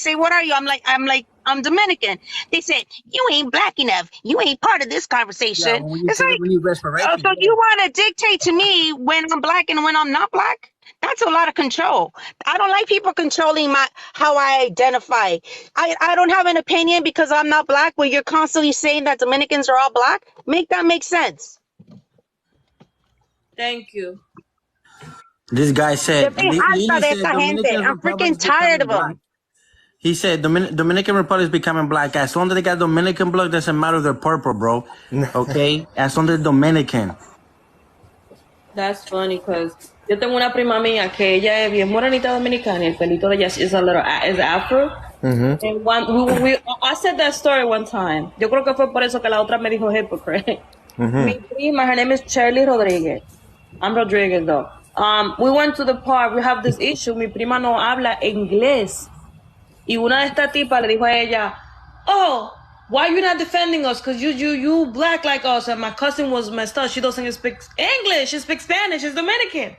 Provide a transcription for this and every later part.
say, what are you? I'm Dominican. They said, you ain't black enough. You ain't part of this conversation. Yeah, when you it's say like, when you respiration. so you want to dictate to me when I'm black and when I'm not black? That's a lot of control. I don't like people controlling how I identify. I don't have an opinion because I'm not black when you're constantly saying that Dominicans are all black. Make that make sense. Thank you. This guy said, I'm freaking tired of them. He said Dominican Republic is becoming black. As long as they got Dominican blood, doesn't matter if they're purple, bro. Okay? As long as they're Dominican. That's funny because yo tengo una prima mía que ella es bien morenita dominicana y el pelito de ella is afro. Mm-hmm. And I said that story one time. Yo creo que fue por eso que la otra me dijo hypocrite. Mm-hmm. Mi prima, her name is Shirley Rodriguez. I'm Rodriguez though. We went to the park. We have this issue. Mi prima no habla inglés. Y una de estas tipas le dijo a ella, oh, why you not defending us? Because you black like us. And my cousin was messed up. She doesn't speak English. She speaks Spanish. She's Dominican.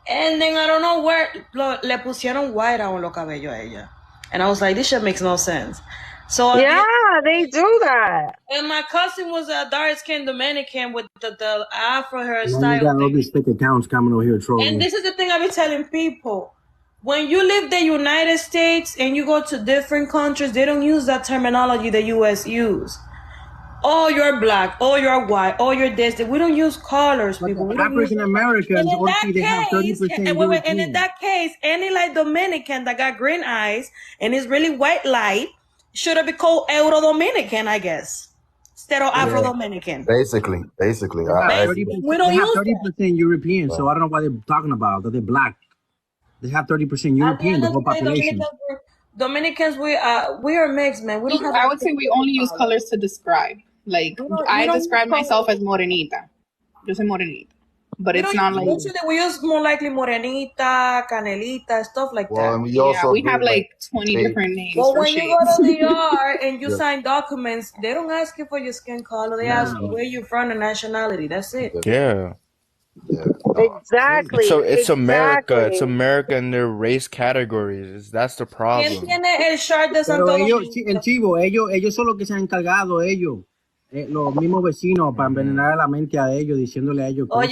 And then I don't know where le pusieron white on los cabellos a ella. And I was like, this shit makes no sense. So yeah, they do that. And my cousin was a dark-skinned Dominican with the afro hairstyle. You got all these fake accounts coming over here trolling. And this is the thing I be telling people. When you leave the United States and you go to different countries, they don't use that terminology the U.S. use. Oh, you're black. Oh, you're white. Oh, you're this. We don't use colors, people. African Americans, they have 30%. And in that case, any like Dominican that got green eyes and is really white light should have been called Euro Dominican, I guess. Instead of Afro Dominican. Basically. We don't use 30% European, so I don't know what they're talking about. That they're black. They have 30% European, the whole population. Dominicans, we are mixed, man. We don't have. I would say we only use colors to describe. Like I describe myself as morenita. Yo soy morenita, but it's not like. We use more likely morenita, canelita, stuff like that. We have like 20 different names. Well, when you go to the DR and you sign documents, they don't ask you for your skin color. They ask where you're from and nationality. That's it. Yeah. Exactly. So it's America. It's America and their race categories. That's the problem. ¿Quién tiene el chart de Santo Domingo? El chivo, ellos son los que se han encargado, los mismos vecinos, para envenenar la mente a ellos, diciéndole a ellos cosas.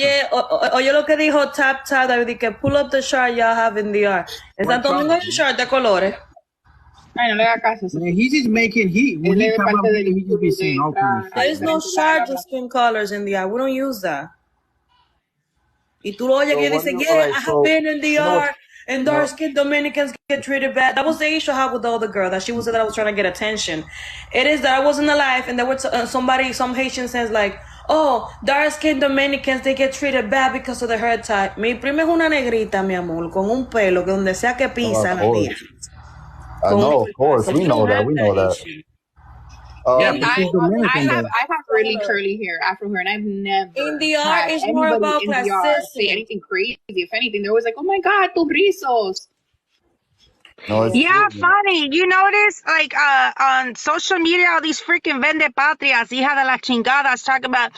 Oye lo que dijo Tap David, que pull up the chart y'all have in the art. En Santo Domingo hay un chart de colores. Ay, no le haga caso. He's just making when he come up here, he just be saying all kinds of There is no chart of skin colors in the art. We don't use that. Y tú lo oyes que dice, I have been in the DR and dark-skinned Dominicans get treated bad. That was the issue I had with the other girl, that she was that I was trying to get attention. It is that I wasn't alive and there were some Haitian says like, oh, dark-skinned Dominicans, they get treated bad because of the hair type. Mi prima es una negrita, mi amor, con un pelo que donde sea que pisa la tía. No, of course, we know that. I have really curly hair, afro hair, and I've never in the art is more about plasticity. Say anything crazy. If anything, they're always like, "Oh my God, tu rizos." No, funny. You notice, like, on social media, all these freaking vende patrias, hija de la chingadas, talk about,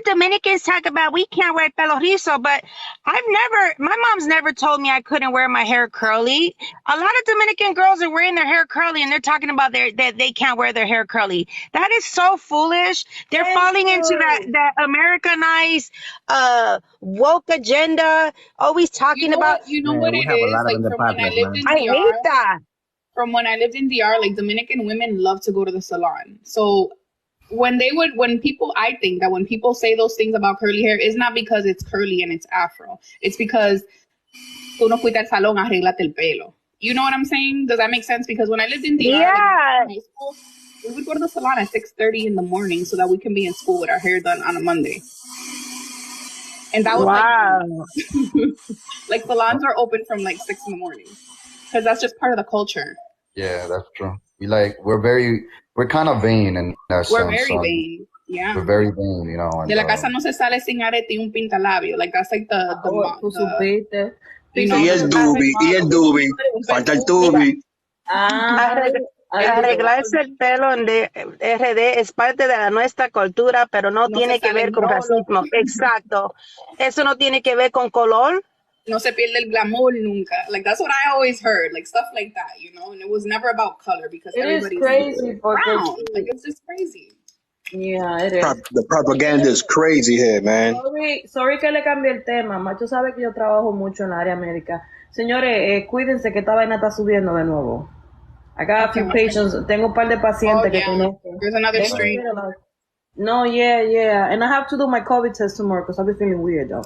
Dominicans talk about we can't wear pelo rizo, but my mom's never told me I couldn't wear my hair curly. A lot of Dominican girls are wearing their hair curly, and they're talking about that they can't wear their hair curly. That is so foolish. They're falling into that Americanized, woke agenda, always talking about. You know what it is? Like, from when I lived in I hate that. From when I lived in DR, like Dominican women love to go to the salon. So I think that when people say those things about curly hair, it's not because it's curly and it's afro. It's because tú no fuiste al salón, arréglate el pelo. You know what I'm saying? Does that make sense? Because when I lived in DR, like, in high school, we would go to the salon at 6:30 in the morning so that we can be in school with our hair done on a Monday. And that was like salons are open from like 6 in the morning. Because that's just part of the culture. Yeah, that's true. We're kind of vain in that sense. We're very vain. Yeah. We're very vain, you know. De la casa no se sale sin arete y un pintalabio. Like, that's like the y el dubi. Falta el tubi. Arreglarse el pelo en RD es parte de nuestra cultura, pero no tiene que ver con racismo. Exacto. Eso no tiene que ver con color. no se pierde el glamour nunca. Like, that's what I always heard, like stuff like that, you know. And it was never about color because everybody's crazy brown. Like, it's just crazy. Yeah, it is. The propaganda is crazy here, man. Sorry que le cambié el tema. Macho sabe que yo trabajo mucho en la área médica. Señores, cuídense que esta vaina está subiendo de nuevo. I got a few patients. Tengo un par de pacientes que conozco. There's another strain. No, yeah. And I have to do my COVID test tomorrow because I'll be feeling weird, though.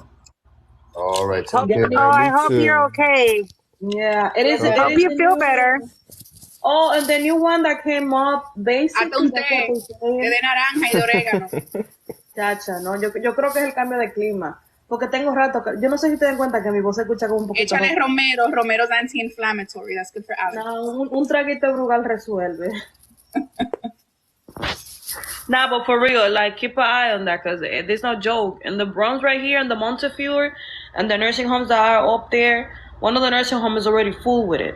All right. I hope you're okay. Yeah, it is. I hope you feel better. Oh, and the new one that came up, basically. De naranja y de orégano. Chacha, no, yo creo que es el cambio de clima. Porque tengo rato, yo no sé si te dan cuenta que mi voz se escucha como un poquito. Échale romero's anti-inflammatory, that's good for allergies. No, un traguito de Brugal resuelve. Nah, but for real, like, keep an eye on that, because there's no joke. In the Bronx right here, in the Montefiore, and the nursing homes that are up there, one of the nursing homes is already full with it.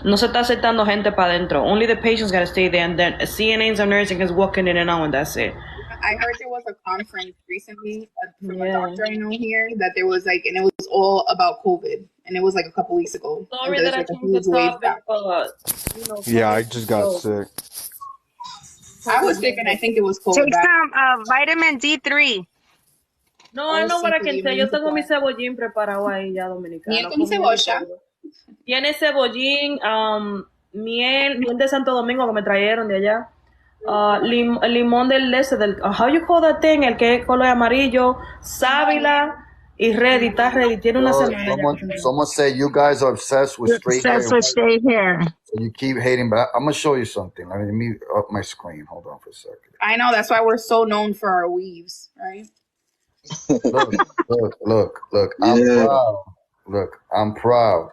No se está aceptando gente para adentro. Only the patients gotta stay there, and then CNAs and nursing is walking in and out, and that's it. I heard there was a conference recently from a doctor I know here that there was like, and it was all about COVID, and it was like a couple weeks ago. Sorry that I changed the topic, but yeah, I just got sick. I was sick, and I think it was COVID. Take some vitamin D3. No, I know what I can tell. Yo tengo mi cebollín preparado ahí ya dominicano. ¿Miel con cebolla? Tiene cebollín, miel de Santo Domingo que me trajeron de allá. Limón del how you call that thing, el que es color amarillo, sábila y ready, está ready. Tiene una semana. Someone said you guys are obsessed with straight hair. Obsessed with straight hair. So you keep hating, but I'm gonna show you something. Let me up my screen. Hold on for a second. I know, that's why we're so known for our weaves, right? Look. I'm proud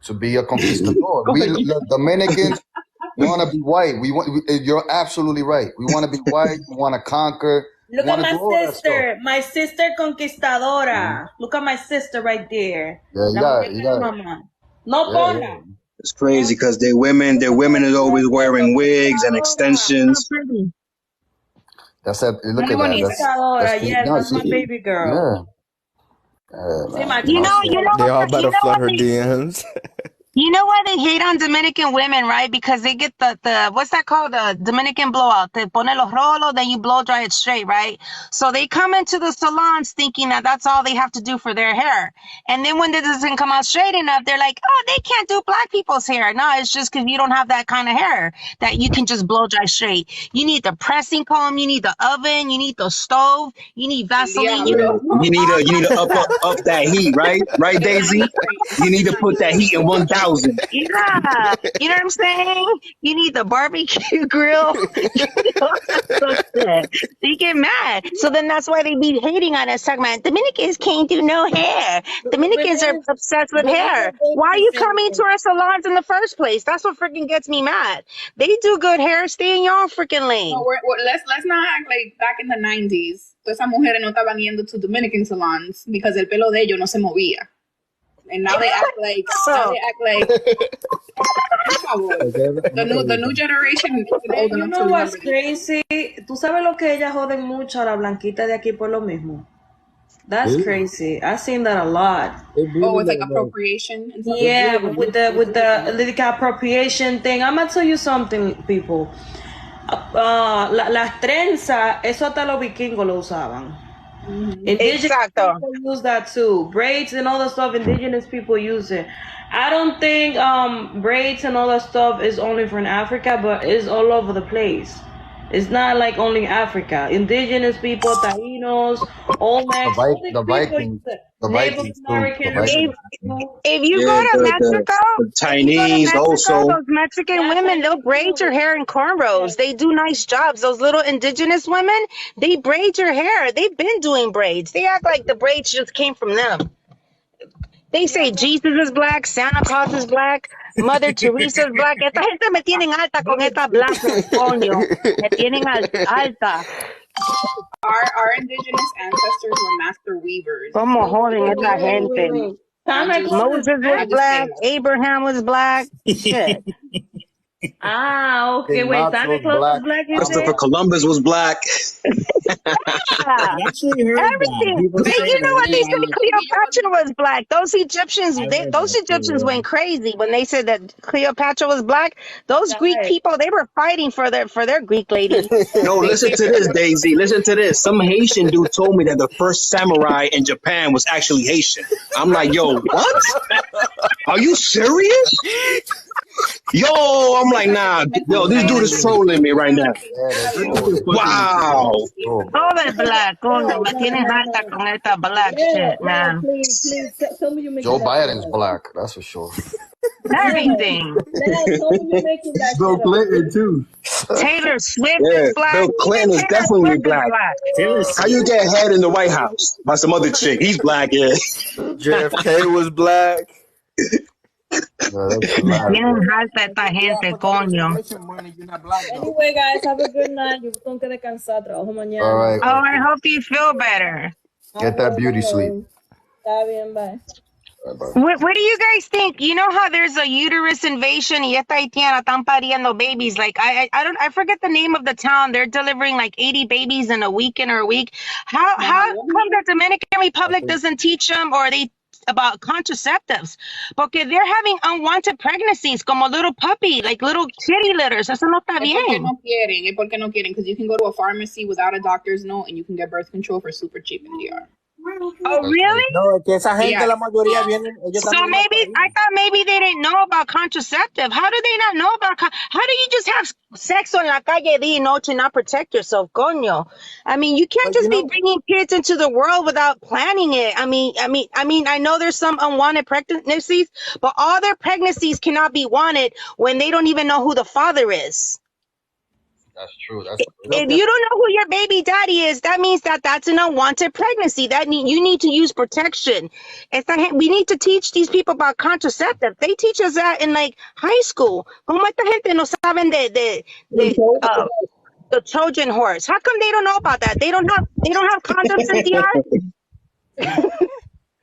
to be a conquistador. Look, Dominicans want to be white. You're absolutely right. We want to be white. We want to conquer. Look at my sister conquistadora. Look at my sister right there. Yeah, you got it. No ponga. It's crazy because their women is always wearing wigs and extensions. That's it. Look at that. That's my baby girl. Yeah. You know they all better flood her DMs. You know why they hate on Dominican women, right? Because they get the what's that called? The Dominican blowout. Te pone los rolos, then you blow dry it straight, right? So they come into the salons thinking that that's all they have to do for their hair. And then when it doesn't come out straight enough, they're like, oh, they can't do black people's hair. No, it's just because you don't have that kind of hair that you can just blow dry straight. You need the pressing comb, you need the oven, you need the stove, you need Vaseline. You need to up that heat, right? Right, Daisy? You need to put that heat in 1,000. Yeah, you know what I'm saying? You need the barbecue grill. So you get mad. So then that's why they be hating on us, talking about Dominicans can't do no hair. Dominicans are obsessed with hair. Why are you coming to our salons in the first place? That's what freaking gets me mad. They do good hair. Stay in your own freaking lane. No, let's not act like back in the 90s. Todas esas mujeres no estaban yendo to Dominican salons because el pelo de ellos no se movía. And now they act like the new generation isn't old enough to remember. What's crazy? ¿Tú sabes lo que ellas joden mucho a la blanquita de aquí por lo mismo? That's crazy. I've seen that a lot. Oh, it's like appropriation. Yeah, with the appropriation thing. I'm gonna tell you something, people. Las trenzas, eso hasta los vikingos lo usaban. Indigenous people use that too. Braids and all that stuff, indigenous people use it. I don't think braids and all that stuff is only for in Africa, but it's all over the place. It's not like only Africa. Indigenous people, Taínos, Olmecs, the Vikings If you go to Mexico, the Chinese also. Those Mexican women, they'll braid your hair in cornrows. They do nice jobs. Those little indigenous women, they braid your hair. They've been doing braids. They act like the braids just came from them. They say Jesus is black, Santa Claus is black, Mother Teresa is black. Esta gente me tienen alta con esta blackness, coño. Me tienen alta. Our indigenous ancestors were master weavers. ¿Cómo joden esta gente? Moses was black, Abraham was black. Shit. Ah, okay. King Wait, Max Santa was Claus black. was black, you Christopher said? Columbus was black. Yeah. I actually heard that. Everything. People They, say you know what? They said that. Cleopatra was black. Those Egyptians, I heard those that too, Egyptians yeah. went crazy when they said that Cleopatra was black. Those Greek Right. people, they were fighting for their Greek lady. No, listen to this, Daisy. Listen to this. Some Haitian dude told me that the first samurai in Japan was actually Haitian. I'm like, yo, what? Are you serious? Yo, I'm like, nah. Yo, this dude is trolling me right now. Yeah, that's I don't true. give a fuck. Wow. True, bro. Todo es black. Coño, me No, tienes no, harta no. con esta black Yeah, shit, yeah, man. please. Tell me you're making Joe that Biden's shit up. black, that's for sure. Everything. Yeah, tell me you're making that Bill shit up. Clinton, too. Taylor Swift Yeah, is black. Bill Clinton Even is Taylor definitely Swift is black. black. How you get head in the White House by some other chick? He's black, yeah. JFK was black. Yeah, that's Me hilarious. tienen harta esta gente, coño. Anyway, guys, have a good night. Yo tengo que descansar, trabajo mañana. All right. Oh, I hope you feel better. Get that beauty sleep. Está bien, bye. Bye-bye. What do you guys think? You know how there's a uterus invasion y esta haitiana están pariendo babies. Like I forget the name of the town. They're delivering like 80 babies in a weekend or a week. How come the Dominican Republic doesn't teach them or they about contraceptives? Porque they're having unwanted pregnancies como little puppy, like little kitty litters. Eso no está bien. Es porque no quieren, because you can go to a pharmacy without a doctor's note and you can get birth control for super cheap in DR. Oh, really? No, es que esa gente, Yeah. la mayoría vienen. Ellos So también maybe I thought maybe they didn't know about contraceptive. How do they not know about? How do you just have sex on la calle de noche and not protect yourself, coño? I mean, you can't But just you be know- bringing kids into the world without planning it. I mean, I know there's some unwanted pregnancies, but all their pregnancies cannot be wanted when they don't even know who the father is. That's true. That's If you don't know who your baby daddy is, that means that that's an unwanted pregnancy. You need to use protection. We need to teach these people about contraceptive. They teach us that in like high school. Como esta gente no saben de the Trojan horse. How come they don't know about that? They don't have condoms in DR.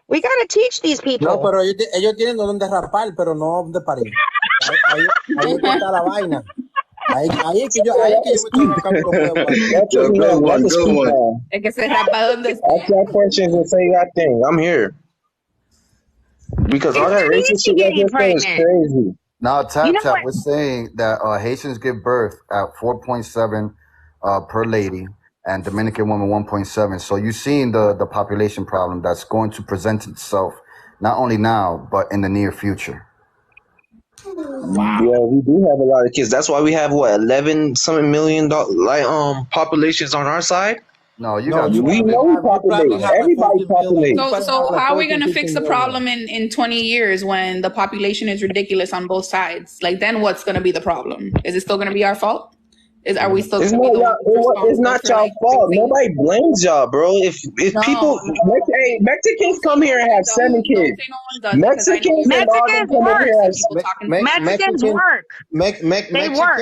We gotta teach these people. No, pero ellos tienen donde rapar, pero no donde parir. Ahí está la vaina. Ahí es que yo me estoy rascando los huevos. That's a Good one, that's a good one. speed. Es que se rapa donde Ask your questions and say that thing. I'm here. Because all that racist shit Getting like this is pregnant. crazy. Now, Tap You know Tap what? was saying that Haitians give birth at 4.7 per lady and Dominican women 1.7. So you're seeing the population problem that's going to present itself not only now, but in the near future. Yeah, we do have a lot of kids. That's why we have what 11 something million populations on our side. No, you No, got you We probably know we have- you probably populate. have like Everybody 14 million. populates. So how are we going to 14, fix the 15 problem in 20 years when the population is ridiculous on both sides? Like, then what's going to be the problem? Is it still going to be our fault? Are we still It's going to be the ones it's responsible not for, y'all like, fault. fixing- Nobody blames y'all, bro. If No, people Mexicans come here and have 7 Don't kids. say no one does, because I know Mexicans you and all them Mexicans come over work. here and people talking Mexicans work. They work.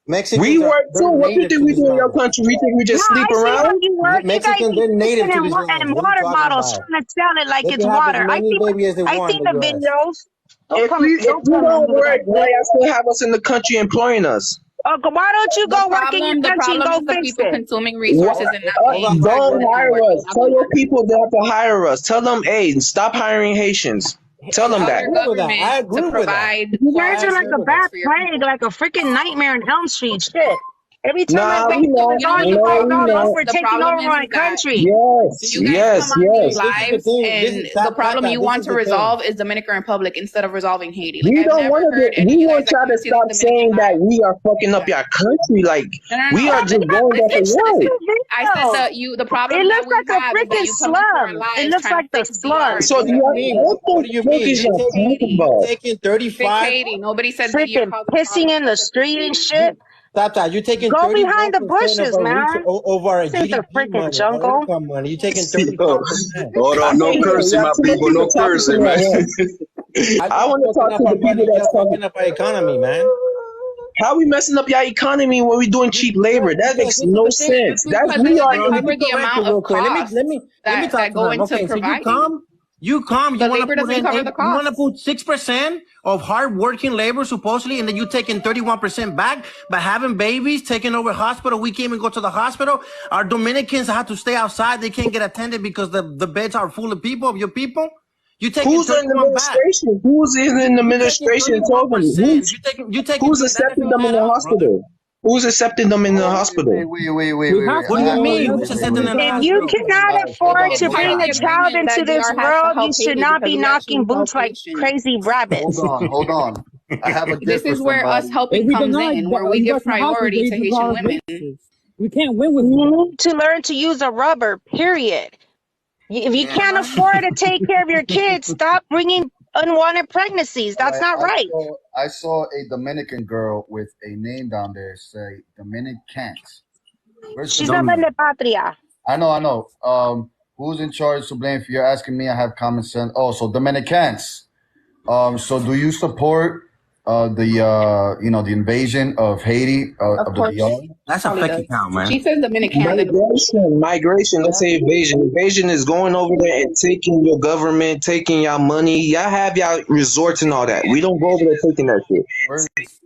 Mexicans we are- work too. they're What you native think to we this do in your language. country? We think we just sleep I see around? how you work. Mexicans, you guys they're native to and, this wa- language. and What are water you talking bottles about? trying to sell it like They it's can have as water. many babies as they want seen in the the US. videos. If we don't work, why y'all still have us in the country employing us? Why don't you go work in your the country and problem go is the fix people it? consuming resources and not paying for Don't it. hire us. Tell your people they have to hire us. Tell them, hey, stop hiring Haitians. Tell them that. Our with that. I government agree to with that. provide You guys are like agree a with bad that. for your plague, like a freaking nightmare in Elm Street. Shit. Every time Nah, I we think know. you guys We know. we're The taking problem over is my that country. Yes, you guys yes, come on yes. these lives, thing. and the problem you want to resolve is Dominican Republic instead of resolving Haiti. Like, We I've don't never want heard to. any of We you want guys y'all to that stop come to these saying Dominican that we are fucking up your country. Like No. we are just going back to Listen, work. I said that the problem It that looks we like a have is that freaking you come into our slum. lives It looks trying like to the fix slum. DR. So What do you mean? what What do the you fuck mean? is y'all talking You're about? taking Fix 35. Haiti. Nobody said that you're Freaking causing pissing problems in the to fix street and Haiti. shit. Tata, you're taking Go 31% behind the bushes, of our man. over our This ain't the GDP freaking money, our jungle. income money. You're taking Yo, 35%. hold on, no Yeah, cursing, y'all my too many people, no talking to cursing, me man. at once. I want to talk to the people that's talking. fucking up our economy, man. How we messing up your economy when we doing cheap labor? That makes no sense. That's Because we it are doesn't in cover the correct amount you real of quick. Let me costs talk that to go him. into Okay, so providing. You come, The labor doesn't cover the you want to cost. put 6% of hard-working labor, supposedly, and then you taking 31% back by having babies, taking over hospital. We can't even go to the hospital. Our Dominicans have to stay outside. They can't get attended because the beds are full of people, of your people. You taking Who's in 31 back. administration? Who's in administration talking? Who's accepting them in the hospital? Who's accepting them in the hospital? Wait. What do you mean? Who's accepting them in the If you hospital? cannot afford to bring a Part of the child agreement into that this DR has to world, you help should Haiti not because be we knocking actually boots help like Haitians. crazy rabbits. Hold on. I have a gift This for is where us somebody. helping comes in, where we give priority to Haitian women. We can't win with You need to learn to use a rubber, period. If you can't afford to take care of your kids, stop bringing unwanted pregnancies. That's not right. I saw a Dominican girl with a name down there say Dominicans. Where's She's a de patria. I know. Who's in charge to blame? If you're asking me, I have common sense. Oh, so Dominicans. So do you support the invasion of Haiti Of of the course. DR? That's a fake account, man. She says Dominican. Migration. Let's say invasion. Invasion is going over there and taking your government, taking your money. Y'all have y'all resorts and all that. We don't go over there taking that shit.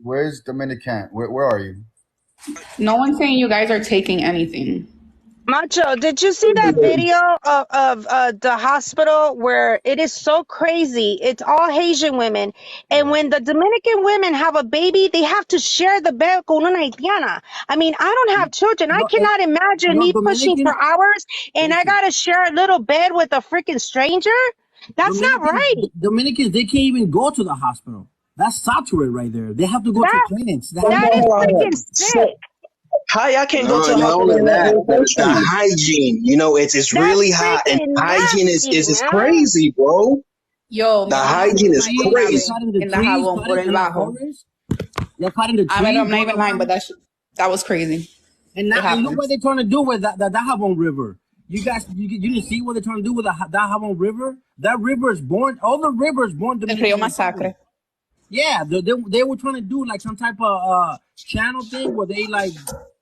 Where's Dominican? Where are you? No one's saying you guys are taking anything. Macho, did you see that video of the hospital where it is so crazy? It's all Haitian women. And when the Dominican women have a baby, they have to share the bed con una haitiana. I mean, I don't have children. I cannot imagine me pushing for hours and I got to share a little bed with a freaking stranger. That's not right. Dominicans, they can't even go to the hospital. That's saturated right there. They have to go to clinics. That is freaking sick. How y'all can't go to a hospital? The hygiene, it's really hot, and hygiene is crazy, bro. Yo, the hygiene is crazy. In the jabón por el bajo. I'm not even lying, but that was crazy. And now look what they're trying to do with that Dajabon River. You guys, you didn't see what they're trying to do with the Dajabon River? That river is born. All the rivers born. El Río Masacre. Yeah, they were trying to do like some type of channel thing where they like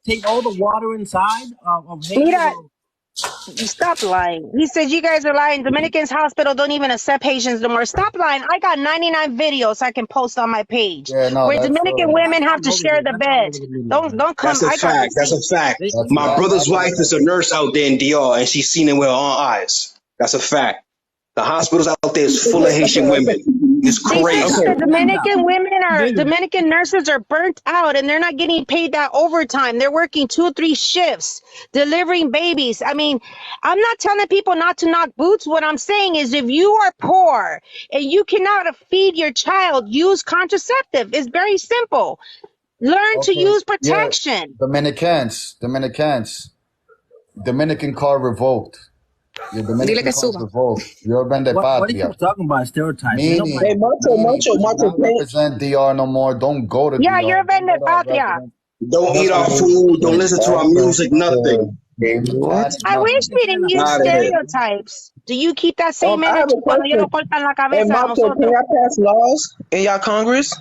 take all the water inside of Haiti. Stop lying. He said you guys are lying. Dominican's hospital don't even accept Haitians no more. Stop lying. I got 99 videos I can post on my page where Dominican women have to share the bed. Don't come. That's a fact. That's a fact. My brother's wife is a nurse out there in DR, and she's seen it with her own eyes. That's a fact. The hospitals out there is full of Haitian women. It's crazy. The Dominican nurses are burnt out and they're not getting paid that overtime. They're working 2 or 3 shifts, delivering babies. I mean, I'm not telling people not to knock boots. What I'm saying is if you are poor and you cannot feed your child, use contraceptive. It's very simple. Learn to use protection. Yeah. Dominican car revoked. Your Dominican revolt. You're vende patria. What are you talking about? Stereotypes. Hey, Macho, represent DR no more. Don't go to DR. You're vende patria. Don't eat our food. Don't listen to our music. Nothing. I wish we didn't use stereotypes. Do you keep that same energy cuando yo lo cortan la cabeza a nosotros? Can y'all pass laws in y'all Congress?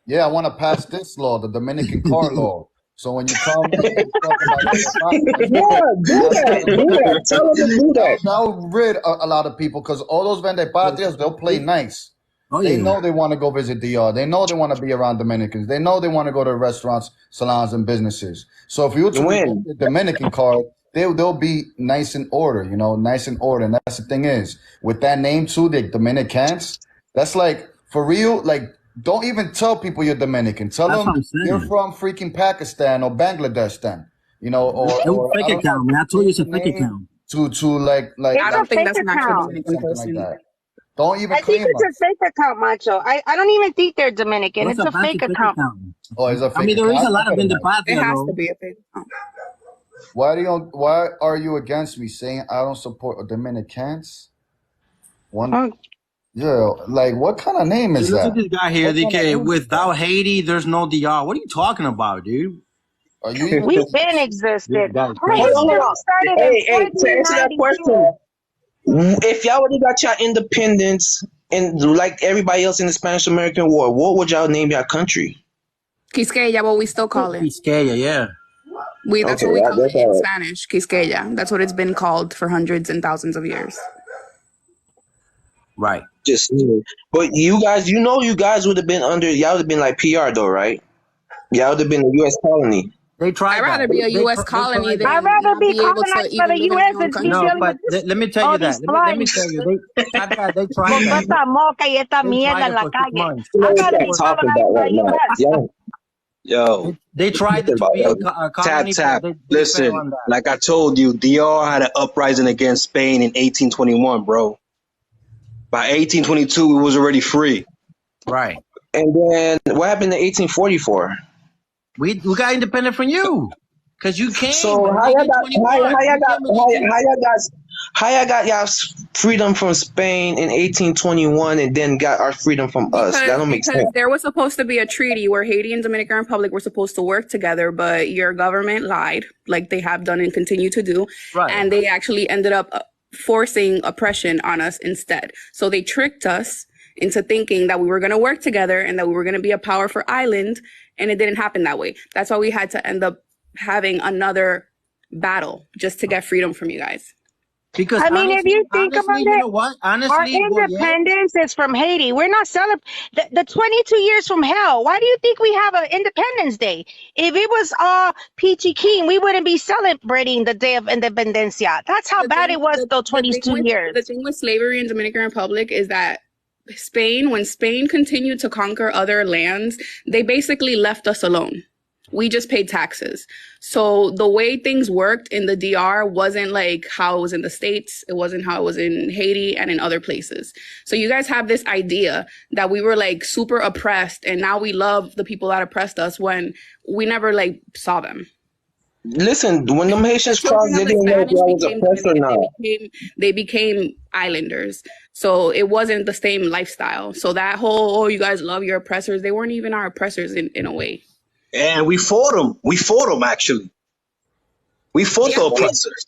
Yeah, I want to pass this law, the Dominican car law. So when you come, do that. Tell them to do that. That'll rid a lot of people because all those vende patrias, they'll play nice. They know they want to go visit DR. They know they want to be around Dominicans. They know they want to go to restaurants, salons, and businesses. So if you win the Dominican card, they'll be nice in order, nice in order. And that's the thing is, with that name too, the Dominicans, that's like, for real, like, don't even tell people you're Dominican. Tell them you're from freaking Pakistan or Bangladesh then. Or fake account, man. I told you it's a fake account. To like I don't think that's an actual Dominican person. Like that. Don't even I think it's a fake account, Macho. I don't even think they're Dominican. It's a fake account. Oh, it's a fake account. I mean, there is a lot of independent. It has to be a fake account. Why are you against me saying I don't support Dominicans? Yeah, like what kind of name is that? Look at this guy here. DK, without Haiti, there's no DR. What are you talking about, dude? We've been existed. Hey, to answer that question, if y'all already got your independence and like everybody else in the Spanish American War, what would y'all name your country? Quisqueya, what we still call it. Quisqueya, yeah. That's what we call it in Spanish, Quisqueya. That's what it's been called for hundreds and thousands of years. Right. Just, but you guys, you guys would have been under. Y'all would have been like PR though, right? Y'all would have been a U.S. colony. They tried I'd rather that. be a U.S. They colony tried that. I'd than rather not be be able to colonized by even the live in U.S. your own than be No, country. dealing but with this, let me tell all you that. these Let me flies. tell you. They tried Con that. esta moca y esta They mierda tried en it la for 6 calle. months. You know I'd what rather y'all be talking colonized about by right the now? U.S. Yo, They tried listen it to about be a that. colony, Tap. but they failed Listen, on that. like I told you, DR had an uprising against Spain in 1821, bro. By 1822, we was already free. Right. And then what happened in 1844? We got independent from you. Because you came So in how y'all got 1821. You came in 18... how y'all got y'all freedom from Spain in 1821 and then got our freedom from us? That don't make Because sense. there was supposed to be a treaty where Haiti and Dominican Republic were supposed to work together, but your government lied, like they have done and continue to do. Right. And they actually ended up forcing oppression on us instead. So they tricked us into thinking that we were going to work together and that we were going to be a powerful island. And it didn't happen that way. That's why we had to end up having another battle just to get freedom from you guys. Because I mean, if you think about you it, know what? our Honestly, independence is from Haiti. We're not celebrating the 22 years from hell. Why do you think we have an Independence Day? If it was all peachy keen, we wouldn't be celebrating the Day of Independencia. That's how bad it was, though, 22 years. The thing with slavery in Dominican Republic is that when Spain continued to conquer other lands, they basically left us alone. We just paid taxes. So the way things worked in the DR wasn't like how it was in the States. It wasn't how it was in Haiti and in other places. So you guys have this idea that we were like super oppressed and now we love the people that oppressed us when we never like saw them. Listen, when them Haitians crossed, they didn't know if y'all was oppressed or not. They became islanders. So it wasn't the same lifestyle. So that whole, oh, you guys love your oppressors, they weren't even our oppressors in a way. And we fought them. We fought them, actually. We fought the oppressors.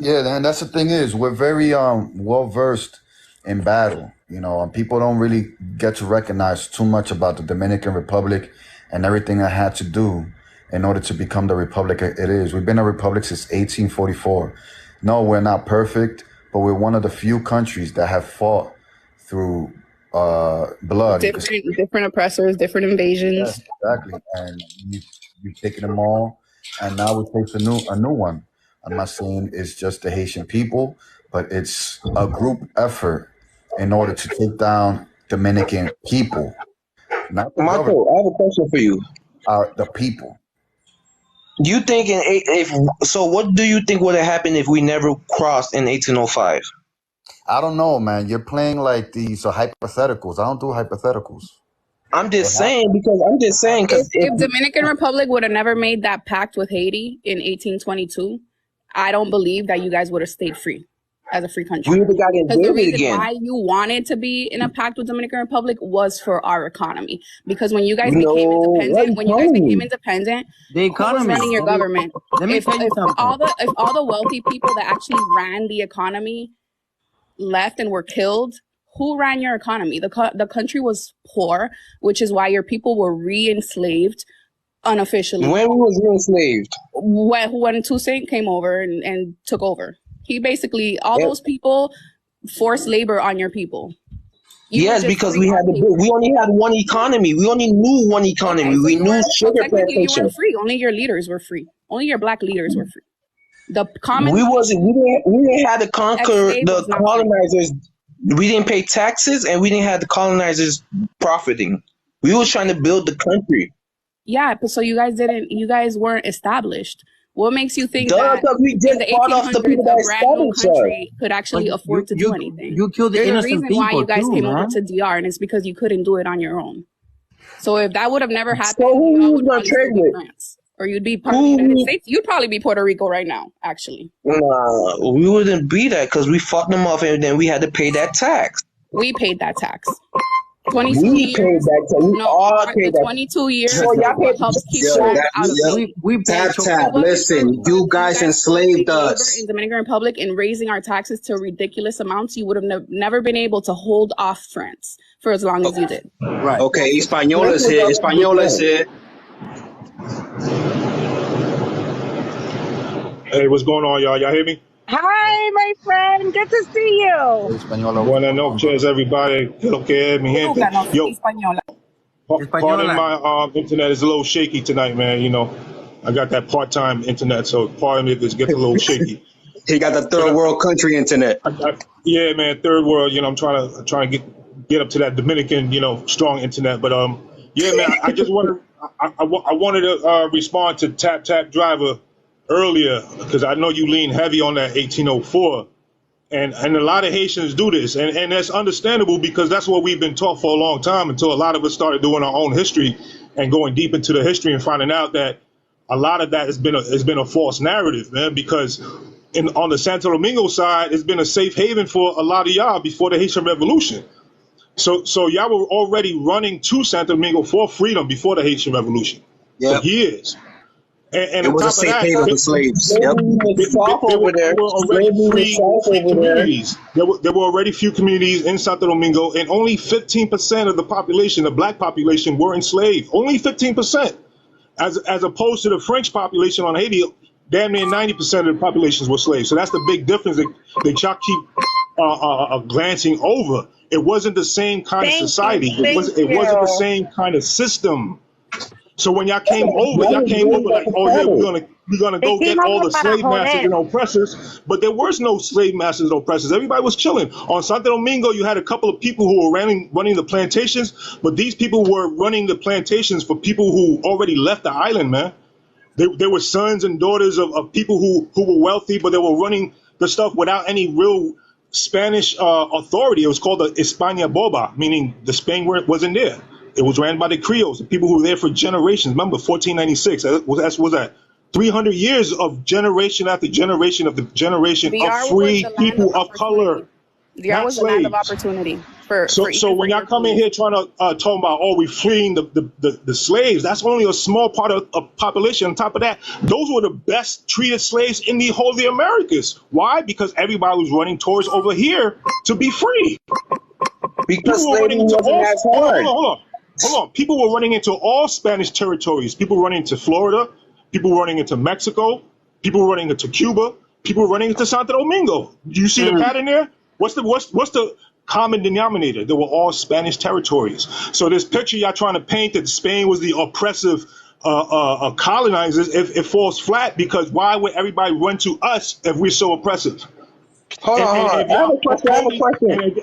Yeah, and that's the thing is, we're very well versed in battle, you know, and people don't really get to recognize too much about the Dominican Republic and everything it had to do in order to become the republic it is. We've been a republic since 1844. No, we're not perfect, but we're one of the few countries that have fought through blood. Different oppressors, different invasions. Yes, exactly. And you've taken them all, and now we face a new one. I'm not saying it's just the Haitian people, but it's a group effort in order to take down Dominican people. Not the Marco, government. I have a question for you. The people. Do you think what do you think would have happened if we never crossed in 1805? I don't know, man. You're playing like these hypotheticals. I don't do hypotheticals. I'm just saying because if Dominican Republic would have never made that pact with Haiti in 1822, I don't believe that you guys would have stayed free as a free country. We would have got invaded the reason again. why you wanted to be in a pact with Dominican Republic was for our economy. Because when you guys became independent, the economy who was running your government? Let me tell you something. If all the wealthy people that actually ran the economy left and were killed, who ran your economy? The country was poor, which is why your people were re-enslaved unofficially. When we was re-enslaved? When Toussaint came over and took over. He basically, those people forced labor on your people. Yes, because we only had one economy. We only knew one economy. Okay, so we knew sugar plantation. You weren't free. Only your leaders were free. Only your black leaders were free. The common we didn't have to conquer the colonizers. We didn't pay taxes, and we didn't have the colonizers profiting. We were trying to build the country. Yeah, but so you guys weren't established. What makes you think that we just fought off the people that established country could actually afford to do anything? You killed the innocent people. There's a reason why you guys came over to DR, and it's because you couldn't do it on your own. So if that would have never happened, so who would not trade with? France, or you'd be part of the United States. You'd probably be Puerto Rico right now, actually. Nah, we wouldn't be that because we fought them off, and then we had to pay that tax. We paid that tax. 22 years. Paid that tax. We all paid that. 22 years. So y'all paid Tap. Listen, you guys enslaved us in Dominican Republic and raising our taxes to ridiculous amounts. You would have never been able to hold off France for as long as you did. Right. Okay, Españoles here. Hey, what's going on, y'all? Y'all hear me? Hi, my friend. Good to see you. Buenas noches, everybody. Lo que es, mi gente. Yo, pardon Española. my internet is a little shaky tonight, man. You know, I got that part-time internet, so pardon me if it gets a little shaky. He got the third world country internet. Yeah, man, third world. You know, I'm trying to get up to that Dominican, you know, strong internet. But yeah, man, I just wanted I wanted to respond to Tap Tap Driver earlier because I know you lean heavy on that 1804. And a lot of Haitians do this, and that's understandable because that's what we've been taught for a long time until a lot of us started doing our own history and going deep into the history and finding out that a lot of that has been a false narrative, man, because on the Santo Domingo side, it's been a safe haven for a lot of y'all before the Haitian Revolution. So y'all were already running to Santo Domingo for freedom before the Haitian Revolution for years. And it was a safe haven for slaves. Yep. There were already free communities. There were already few communities in Santo Domingo, and only 15% of the population, the black population, were enslaved. Only 15%, as opposed to the French population on Haiti, damn near 90% of the populations were slaves. So that's the big difference that y'all keep glancing over. It wasn't the same kind of society. It wasn't the same kind of system. So when y'all came over like, oh yeah, we're gonna go get all the slave masters and oppressors, but there was no slave masters and oppressors. Everybody was chilling. On Santo Domingo, you had a couple of people who were running the plantations, but these people were running the plantations for people who already left the island, man. They were sons and daughters of people who were wealthy, but they were running the stuff without any real Spanish authority. It was called the España Boba, meaning the Spain wasn't there. It was ran by the Creoles, the people who were there for generations. Remember, 1496, that was 300 years of generation after generation of the generation of free people of color. DR was the land of opportunity so when y'all come in here trying to talk about, oh, we're freeing the slaves, that's only a small part of population. On top of that, those were the best treated slaves in the whole of the Americas. Why? Because everybody was running towards over here to be free. Because slavery wasn't as hard. Hold on. People were running into all Spanish territories. People were running into Florida. People were running into Mexico. People were running into Cuba. People were running into Santo Domingo. Do you see the pattern there? What's the common denominator? They were all Spanish territories. So this picture y'all trying to paint that Spain was the oppressive colonizers, it falls flat because why would everybody run to us if we're so oppressive? Hold on. I have a question.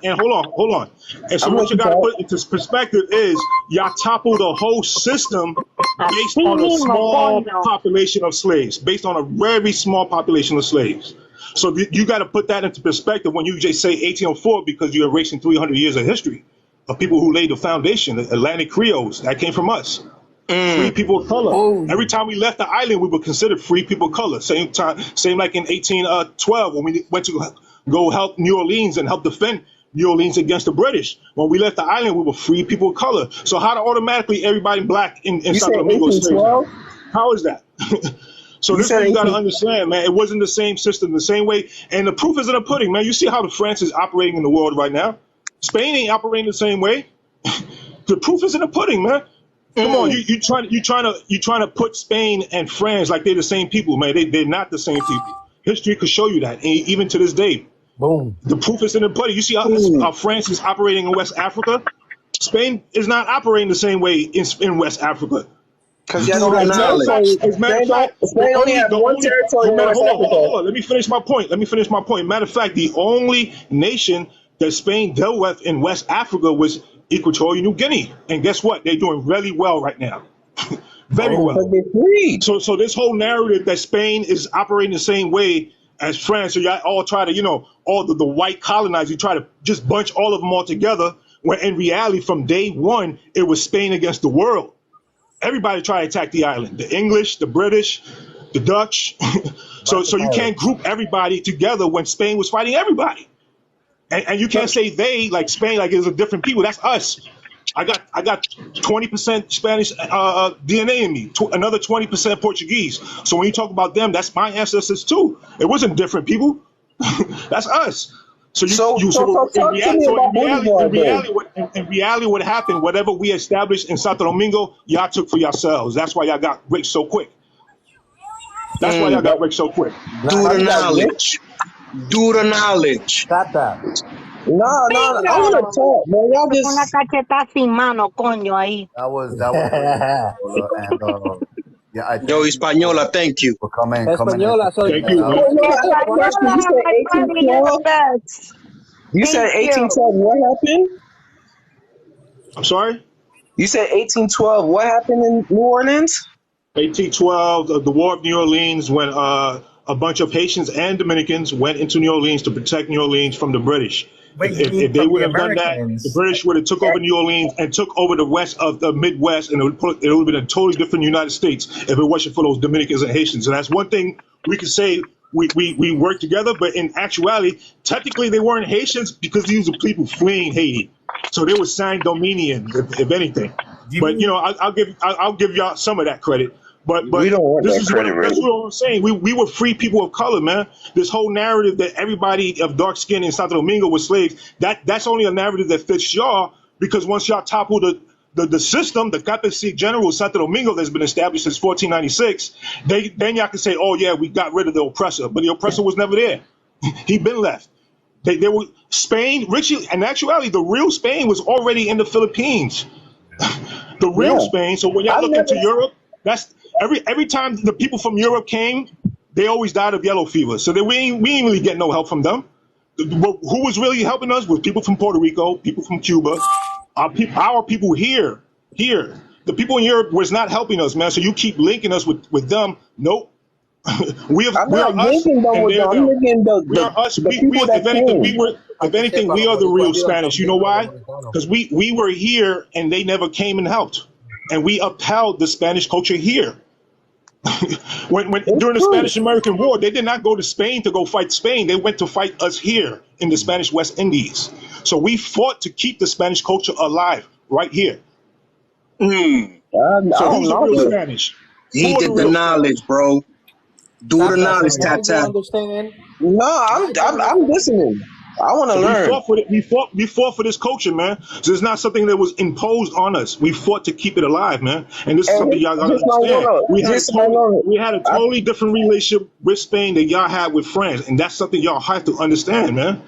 And hold on. And so what you got to put into perspective is y'all topple the whole system based on a small population of slaves, based on a very small population of slaves. So you got to put that into perspective when you just say 1804 because you're erasing 300 years of history of people who laid the foundation, the Atlantic Creoles, that came from us. Free people of color. Oh. Every time we left the island, we were considered free people of color. Same like in 1812 when we went to go help New Orleans and help defend New Orleans against the British. When we left the island, we were free people of color. So how do automatically everybody black in Santo Domingo is slaves? How is that? So this is what you got to understand, man. It wasn't the same system, the same way. And the proof is in the pudding, man. You see how the France is operating in the world right now. Spain ain't operating the same way. The proof is in the pudding, man. Come on, you trying to put Spain and France like they're the same people, man. They're not the same people. History could show you that, and even to this day. Boom. The proof is in the pudding. You see how France is operating in West Africa? Spain is not operating the same way in West Africa. Because you don't have knowledge. Spain only has one territory in West Africa. Hold on. Let me finish my point. Matter of fact, the only nation that Spain dealt with in West Africa was Equatorial New Guinea, and guess what? They're doing really well right now, very well. So this whole narrative that Spain is operating the same way as France, so y'all all try to, all the white colonizers, you try to just bunch all of them all together. When in reality, from day one, it was Spain against the world. Everybody tried to attack the island: the English, the British, the Dutch. So you can't group everybody together when Spain was fighting everybody. And you can't say they, like Spain, like it's a different people. That's us. I got 20% Spanish DNA in me, another 20% Portuguese. So when you talk about them, that's my ancestors too. It wasn't different people. That's us. In reality, what happened, whatever we established in Santo Domingo, y'all took for yourselves. That's why y'all got rich so quick. That's why y'all got rich so quick. Do the knowledge. Do the knowledge. Got that. No, I want to talk, man. Y'all just. Una cachetada sin mano, coño, ahí. That was and yeah, I Yo, Española, thank you. for coming. Española, so Thank you, man. You said 1812. What happened? I'm sorry? You said 1812. What happened in New Orleans? 1812, the War of New Orleans, when a bunch of Haitians and Dominicans went into New Orleans to protect New Orleans from the British. If they would have done that, the British would have took over New Orleans and took over the rest of the Midwest, and it would have been a totally different United States if it wasn't for those Dominicans and Haitians. And that's one thing we could say we worked together, but in actuality, technically they weren't Haitians because these were people fleeing Haiti. So they were Saint-Dominians, if anything. But I'll give y'all some of that credit. But we don't want this is credit, that's what I'm saying. We were free people of color, man. This whole narrative that everybody of dark skin in Santo Domingo was slaves, that's only a narrative that fits y'all, because once y'all topple the system, the Captain General of Santo Domingo that's been established since 1496, then y'all can say, oh yeah, we got rid of the oppressor, but the oppressor was never there. He'd been left. They were Spain, Richie, in actuality, the real Spain was already in the Philippines. The real Spain. So when y'all look into Europe, that's every time the people from Europe came, they always died of yellow fever. So we ain't really get no help from them. Who was really helping us was people from Puerto Rico, people from Cuba, our people here. The people in Europe was not helping us, man. So you keep linking us with them. Nope. we are us, and they're them. We are us. If anything, we are the real Spanish. You know why? Because we were here and they never came and helped, and we upheld the Spanish culture here. when during the Spanish-American War, they did not go to Spain to go fight Spain. They went to fight us here in the Spanish West Indies. So we fought to keep the Spanish culture alive right here. So who's the real Spanish? He did the knowledge, bro. Do the knowledge, tap. No, I'm listening. I want to learn. We fought for this culture, man. So it's not something that was imposed on us. We fought to keep it alive, man. And this is something y'all gotta understand. We had a totally different relationship with Spain than y'all had with France, and that's something y'all have to understand, man.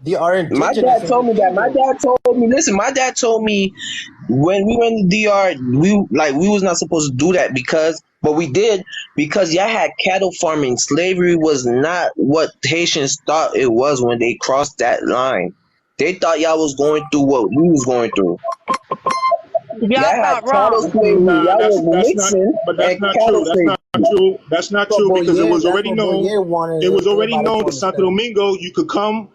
My dad told me that. My dad told me. Listen, my dad told me when we went to DR, we was not supposed to do that but we did because y'all had cattle farming. Slavery was not what Haitians thought it was when they crossed that line. They thought y'all was going through what we was going through. Y'all thought wrong. That's not true because it was already known. It was already known that Santo Domingo, you could come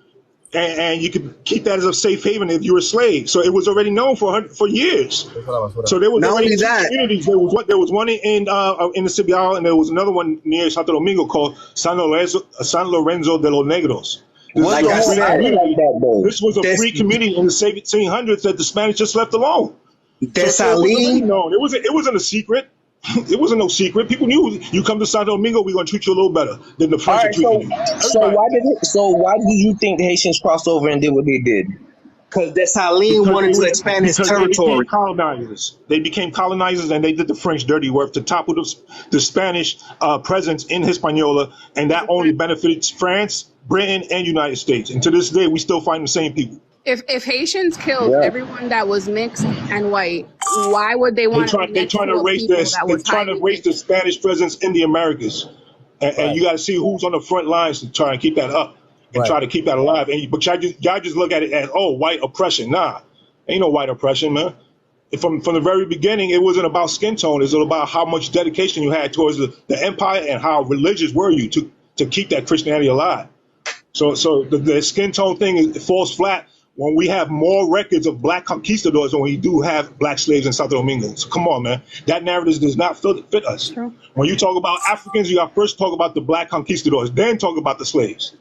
and you could keep that as a safe haven if you were a slave. So it was already known for years. So there was already two communities. There was one in the Cibao, and there was another one near Santo Domingo called San Lorenzo de los Negros. This was a free community in the 1700s that the Spanish just left alone. So it wasn't a secret. It wasn't no secret. People knew you come to Santo Domingo, we're gonna treat you a little better than the French are treating you. So why did you think the Haitians crossed over and did what they did? Because Dessalines wanted to expand his territory. They became colonizers, and they did the French dirty work to topple the Spanish presence in Hispaniola, and that only benefited France, Britain, and United States. And to this day, we still find the same people. If Haitians killed everyone that was mixed and white, why would they want to? They're trying to erase the Spanish presence in the Americas, and you got to see who's on the front lines to try and keep that up and try to keep that alive. But y'all just look at it as white oppression. Nah, ain't no white oppression, man. From the very beginning, it wasn't about skin tone. It's about how much dedication you had towards the empire and how religious were you to keep that Christianity alive. So the skin tone thing falls flat when we have more records of black conquistadors than we do have black slaves in Santo Domingo. So come on, man. That narrative does not fit us. True. When you talk about Africans, you got to first talk about the black conquistadors, then talk about the slaves.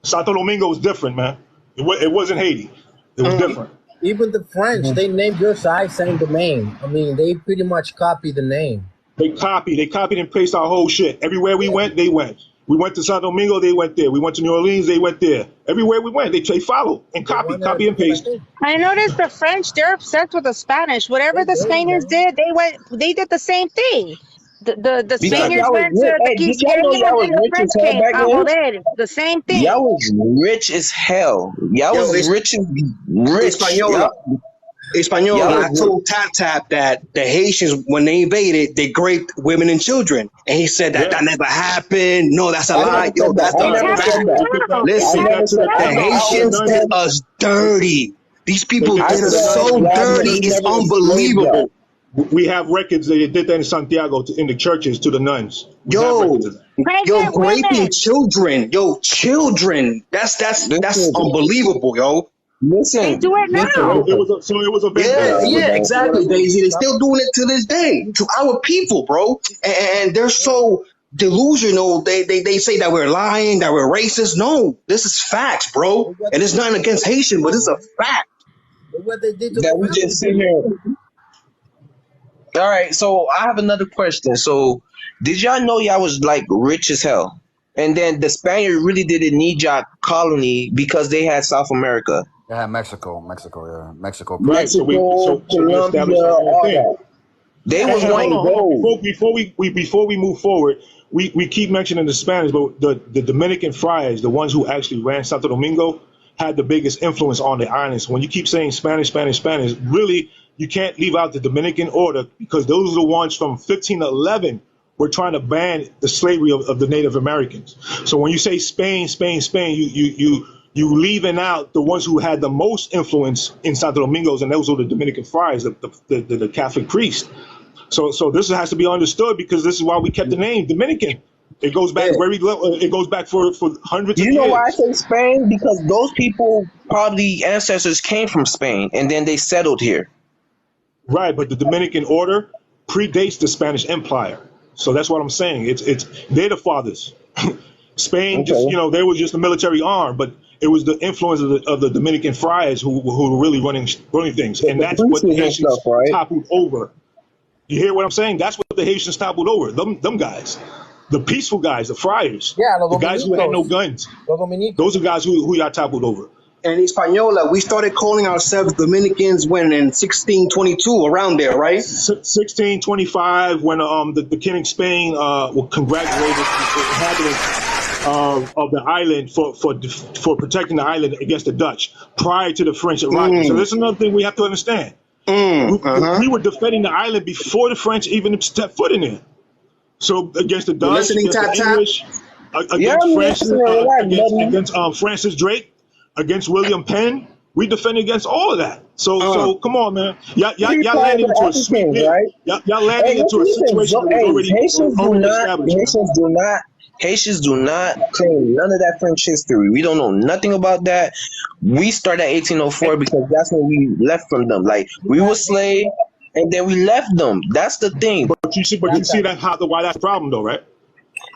Santo Domingo was different, man. It wasn't Haiti. It was different. Even the French, they named your side Saint-Domingue. I mean, they pretty much copied the name. They copied and pasted our whole shit. Everywhere we went, they went. We went to Santo Domingo, they went there. We went to New Orleans, they went there. Everywhere we went, they followed and copy and paste. I noticed the French, they're obsessed with the Spanish. Whatever the Spaniards did, they did the same thing. The Because Spaniards y'all was went rich. to the Hey, did y'all know Quisquerians y'all was and the rich French as hell came back a then? joder. The same thing. Y'all was rich as hell. Y'all Yo, was rich as rich. Española. Y'all Española, I was told Tap Tap that the Haitians, when they invaded, they raped women and children. And he said that Yeah. that never happened. No, that's a I lie. never Yo, said that. that's I It's the never said fact. happening that. now. It's I Listen, never happening said the that. now. Haitians No, did us dirty. These people they I did did to the us said so nuns. y'all dirty. It's never enslaved y'all. unbelievable. We have records that they did that in Santiago in the churches to the nuns. We have Yo, records of that. yo, Pregnant raping women. children. Yo, children. That's Listen, unbelievable, yo. They do it listen, So now. it listen. was a Yeah, vendetta. yeah, What exactly, Daisy. They're still doing it to this day to our people, bro. And they're so delusional. They say that we're lying, that we're racist. No, this is facts, bro. And it's nothing against Haitian, but it's a fact. What they did to That the we just sit Mexicans. here. All right, so I have another question. So, did y'all know y'all was like rich as hell? And then the Spaniard really didn't need y'all colony because they had South America, They had Mexico, yeah, Mexico. Right. So Mexico, we Colombia, established our own all thing. that. They was And hold wanting on, hold on. gold. Before we move forward, we keep mentioning the Spanish, but the Dominican friars, the ones who actually ran Santo Domingo, had the biggest influence on the islands. When you keep saying Spanish, Spanish, Spanish, really you can't leave out the Dominican order because those are the ones from 1511 were trying to ban the slavery of the Native Americans. So when you say Spain, Spain, Spain, you leaving out the ones who had the most influence in Santo Domingos, and those are the Dominican friars, the Catholic priests. So this has to be understood because this is why we kept the name Dominican. It goes back Yeah. it goes back for hundreds of You know why I years. say Spain? Because those people probably ancestors came from Spain and then they settled here. Right, but the Dominican order predates the Spanish Empire. So that's what I'm saying. It's they're the fathers. Spain just Okay. they were just a military arm, but it was the influence of the Dominican friars who were really running things, But and the that's what the princes and Haitians stuff, right? toppled over. You hear what I'm saying? That's what the Haitians toppled over. Them guys, the peaceful guys, the friars, Yeah, los the guys who had no Dominicos. guns. Los Dominicos. Those are guys who y'all toppled over. And Española, we started calling ourselves Dominicans when in 1622, around there, right? 1625, when the king of Spain congratulated the inhabitants of the island for protecting the island against the Dutch prior to the French arrival. So this is another thing we have to understand. We were defending the island before the French even stepped foot in there. So against the You Dutch, listening, against the Tap Tap? English, Yeah, against I'm Francis, listening. Relax, buddy. against Francis Drake, against William Penn, we defended against all of that. So come on, man, y'all landing into a sweet Africans, deal. right? Y'all landing Hey, into a situation that was already established. Man. Haitians do not claim none of that French history. We don't know nothing about that. We start at 1804 because that's when we left from them. Like we were slaves and then we left them. That's the thing. But you see that why that's a problem though, right?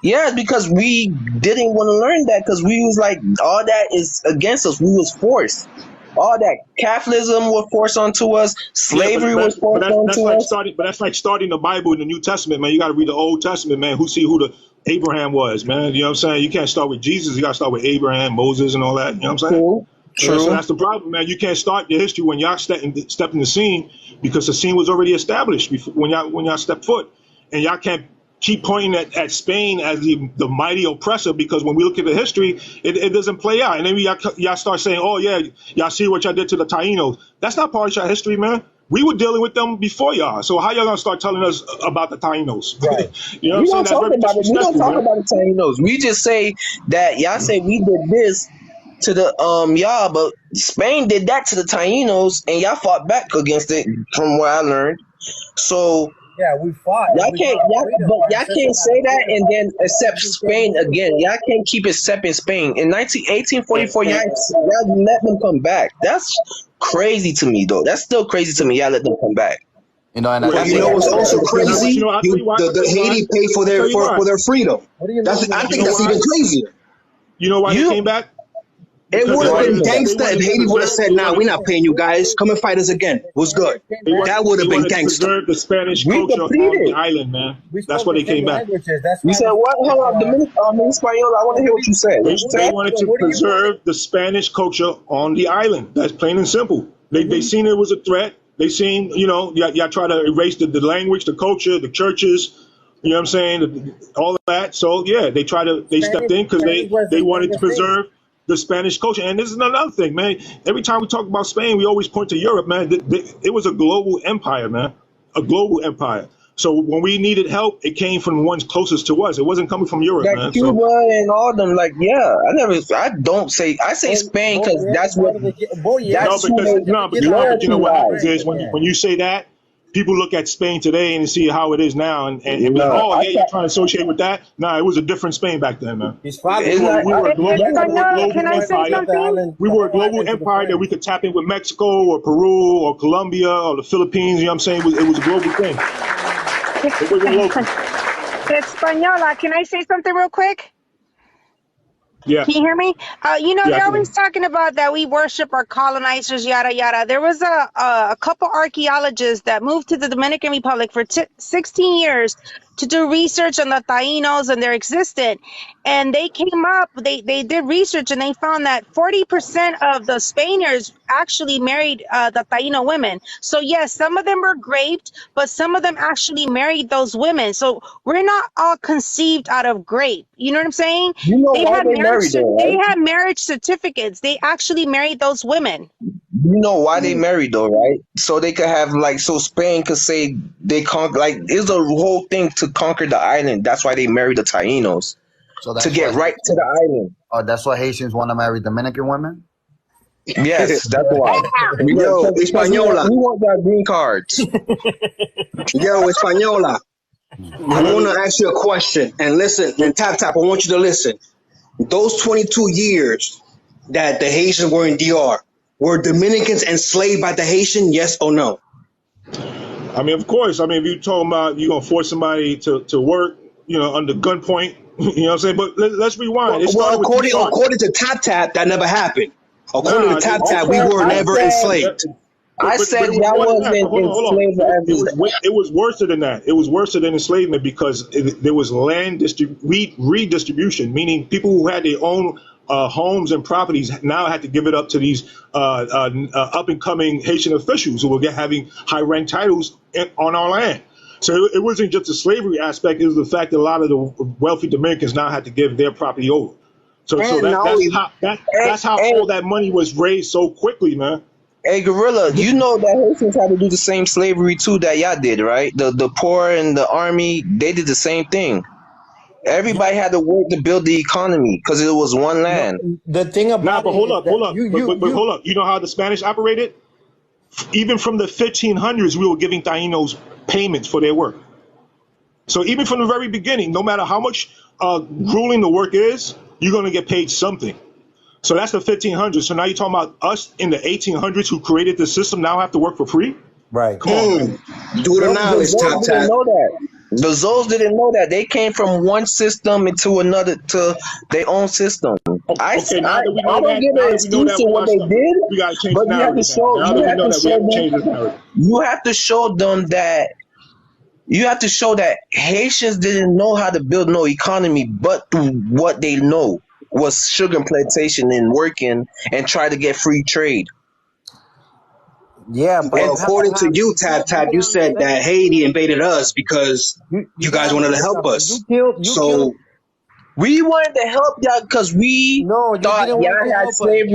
Yeah, because we didn't want to learn that because we was like, all that is against us. We was forced. All that Catholicism was forced onto us. Slavery was forced That's onto like us. starting the Bible in the New Testament, man. You got to read the Old Testament, man. Who the Abraham was, man. You know what I'm saying? You can't start with Jesus. You got to start with Abraham, Moses, and all that. You know what I'm saying? True. So that's the problem, man. You can't start your history when y'all step in the scene because the scene was already established before, when y'all step foot, and y'all can't keep pointing at Spain as the mighty oppressor because when we look at the history, it doesn't play out. And then y'all start saying, oh, yeah, y'all see what y'all did to the Taínos. That's not part of your history, man. We were dealing with them before y'all. So how y'all going to start telling us about the Taínos? Right. You know We what I'm saying? don't That's talk very about it. We don't disrespectful, talk man. about the Taínos. We just say that y'all say we did this to the y'all, but Spain did that to the Taínos, and y'all fought back against it. From what I learned, so Yeah, we fought. y'all We can't, got y'all, freedom. but Our y'all can't ancestors say got that freedom. and then accept Spain again. Y'all can't keep accepting Spain. In 1844, y'all let them come back. That's crazy to me, though. That's still crazy to me. Y'all let them come back. You know, and Wait, But that's you know what's also crazy? I'll tell you why. The Haiti paid for I'll tell their you why. for their freedom. What do you That's mean? I You think know that's why? even crazier. You know why they You, came back? It Because would they have why been wanted you to. say They gangster if wanted to Haiti would have preserve. said, "Nah, we're not paying you guys. Come and fight us again. What's good?" That would have been They wanted to gangster. preserve the Spanish we culture on the depleted. island, man. We That's spoke why the they came same back. languages. That's You why said we what? spoke. Hold on, Espanol. I want to hear what you said. What you They said? wanted So to what do you want? preserve the Spanish culture on the island. That's plain and simple. They seen it was a threat. They seen, y'all try to erase the language, the culture, the churches, You know what I'm saying? All of that. So yeah, they stepped in because they wanted to preserve the Spanish culture. And this is another thing, man. Every time we talk about Spain, we always point to Europe, man. It was a global empire, man. A global empire. So when we needed help, it came from the ones closest to us. It wasn't coming from Europe, man. Cuba and all them, like, yeah. I say Spain because that's what. But you know what happens is when you say that, people look at Spain today and see how it is now, and be like, you're trying to associate with that. Nah, it was a different Spain back then, man. We were a global empire. We were a global empire that we could tap in with Mexico or Peru or Colombia or the Philippines. You know what I'm saying? It was a global thing. It wasn't local. Española, can I say something real quick? Yeah. Can you hear me? They're always talking about that we worship our colonizers, yada, yada. There was a couple archaeologists that moved to the Dominican Republic for 16 years to do research on the Tainos and their existence. And they came up, they did research and they found that 40% of the Spaniards actually married the Taino women. So yes, some of them were raped, but some of them actually married those women. So we're not all conceived out of grape. You know what I'm saying? You know why they married them, right? They had marriage certificates. They actually married those women. You know why they married though, right? So they could have so Spain could say they conquer. Like, it's a whole thing to conquer the island. That's why they married the Tainos. So that's to get right to the island. Oh, that's why Haitians want to marry Dominican women? Yes, that's why. Yo, Española. We want that green cards. Yo, Española. I want to ask you a question. And listen, and Tap, I want you to listen. Those 22 years that the Haitians were in DR, were Dominicans enslaved by the Haitian, yes or no? I mean, of course. I mean, if you're talking about you're going to force somebody to work, under gunpoint, you know what I'm saying? But let's rewind. Well, according to Tap, that never happened. According to Tap, we were never enslaved. I said y'all wasn't enslaved. It was worse than that. It was worse than enslavement because there was land redistribution, meaning people who had their own homes and properties now had to give it up to these up and coming Haitian officials who were having high rank titles on our land. So it wasn't just the slavery aspect; it was the fact that a lot of the wealthy Dominicans now had to give their property over. That's how all that money was raised so quickly, man. Hey, Gorilla, you know that Haitians had to do the same slavery too that y'all did, right? The poor and the army, they did the same thing. Everybody had to work to build the economy because it was one land. The thing about hold up. Hold up. You know how the Spanish operated? Even from the 1500s, we were giving Tainos payments for their work. So even from the very beginning, no matter how much grueling the work is, you're going to get paid something. So that's the 1500s. So now you're talking about us in the 1800s who created the system now have to work for free? Right. Come on, man. Do the knowledge, Tap. The Zoes didn't know that. They came from one system into another to their own system. I don't give an excuse to what they did, but you have to show them that you have to show that Haitians didn't know how to build no economy, but through what they know was sugar plantation and working and try to get free trade. Yeah, but according to you, Tap, you said that Haiti invaded us because you guys wanted to help us. We wanted to help y'all because we thought y'all had slavery.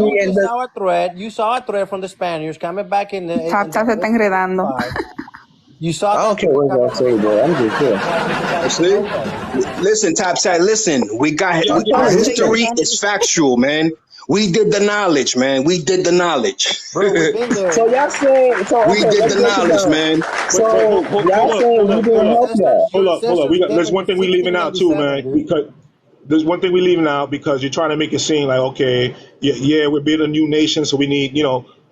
You saw a threat from the Spaniards coming back in the. Tap se está enredando. You saw. I don't care what y'all say, bro. I'm just here. Listen, Tap, listen. Our history is factual, man. We did the knowledge, man. We did the knowledge. So y'all saying we did the knowledge, man. So y'all saying we didn't help y'all. Hold up. There's one thing we're leaving out too, man. Because there's one thing we're leaving out because you're trying to make it seem like, okay, yeah, we're building a new nation, so we need,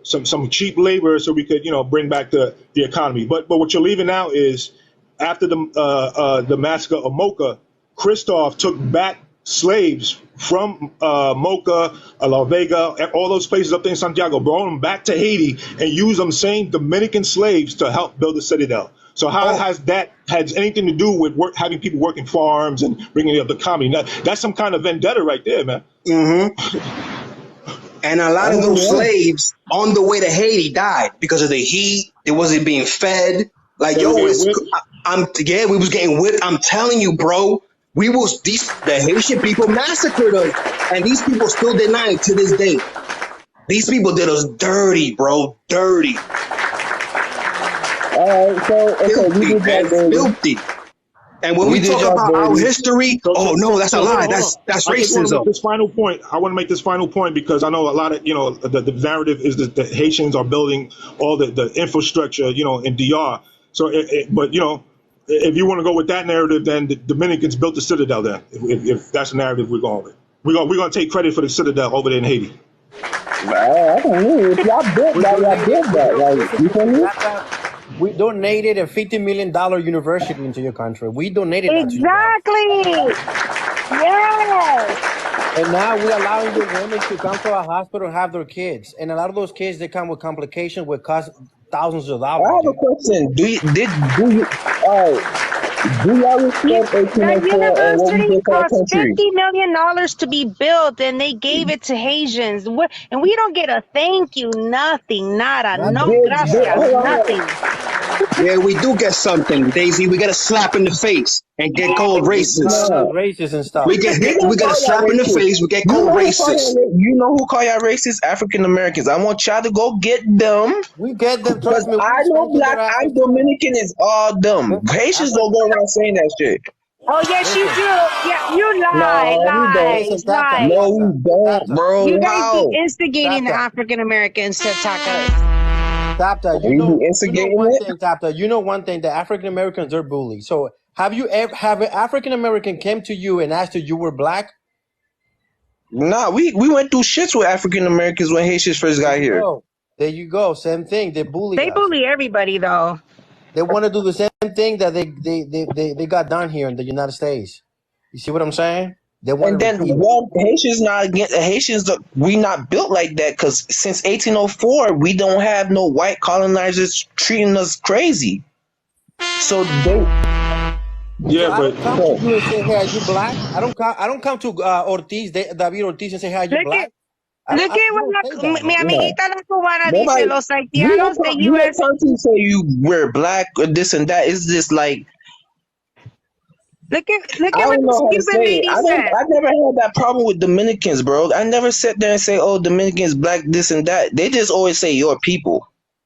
some cheap labor so we could, bring back the economy. But what you're leaving out is after the massacre of Mocha, Christoph took back slaves from Mocha, La Vega, all those places up there in Santiago, brought them back to Haiti and used them same Dominican slaves to help build the citadel. So how has that had anything to do with having people working farms and bringing up the economy? Now, that's some kind of vendetta right there, man. Mm-hmm. And a lot of those slaves on the way to Haiti died because of the heat. It wasn't being fed. Like, We was getting whipped. I'm telling you, bro. The Haitian people massacred us, and these people still deny it to this day. These people did us dirty, bro. Dirty. Filthy. And when we talk about our history, that's a lie. That's racism. I want to make this final point because I know a lot of, the narrative is that the Haitians are building all the infrastructure, in DR. So, but if you want to go with that narrative, then the Dominicans built the citadel there. If that's the narrative we're going with, we're going to take credit for the citadel over there in Haiti. I don't know. If y'all built that, y'all built that. Like, you feel me? We donated a $50 million university into your country. We donated that to you. Exactly. Yes. And now we're allowing the women to come to a hospital and have their kids. And a lot of those kids, they come with complications which cost thousands of dollars. I have a question. Do y'all respect 1804 That and what we university did for our cost country? $50 million to be built, and they gave it to Haitians. And we don't get a thank you, nothing, nada, no gracias, nothing. Yeah, we do get something, Daisy. We get a slap in the face and get called racist. Racist and stuff. We get a slap in the face. We get called racist. You know who call y'all racist? African Americans. I want y'all to go get them. We get them. Trust me. I know black. I'm Dominican. Is all dumb. Haitians don't go around saying that shit. Oh yes, you do. Yeah, you lie. No, we don't, bro. You guys be instigating the African Americans to attack us. Tapta, you know one thing, the African Americans, they're bullied. So have an African American came to you and asked you were black? Nah, we went through shits with African Americans when Haitians first got here. There you go. Same thing. They bully us. Bully everybody though. They want to do the same thing that they got done here in the United States. You see what I'm saying? Haitians not against Haitians. We not built like that because since 1804 we don't have no white colonizers treating us crazy. So they. Yeah, but I don't come to you and say, "Hey, are you black?" I don't come to David Ortiz and say, "Hey, are you black?" Look at what mi amiguita la cubana dice, los haitianos de US. You say you wear black or this and that. It's just like. Look at what the stupid lady said. I never had that problem with Dominicans, bro. I never sit there and say, "Oh, Dominicans black, this and that." They just always say your people,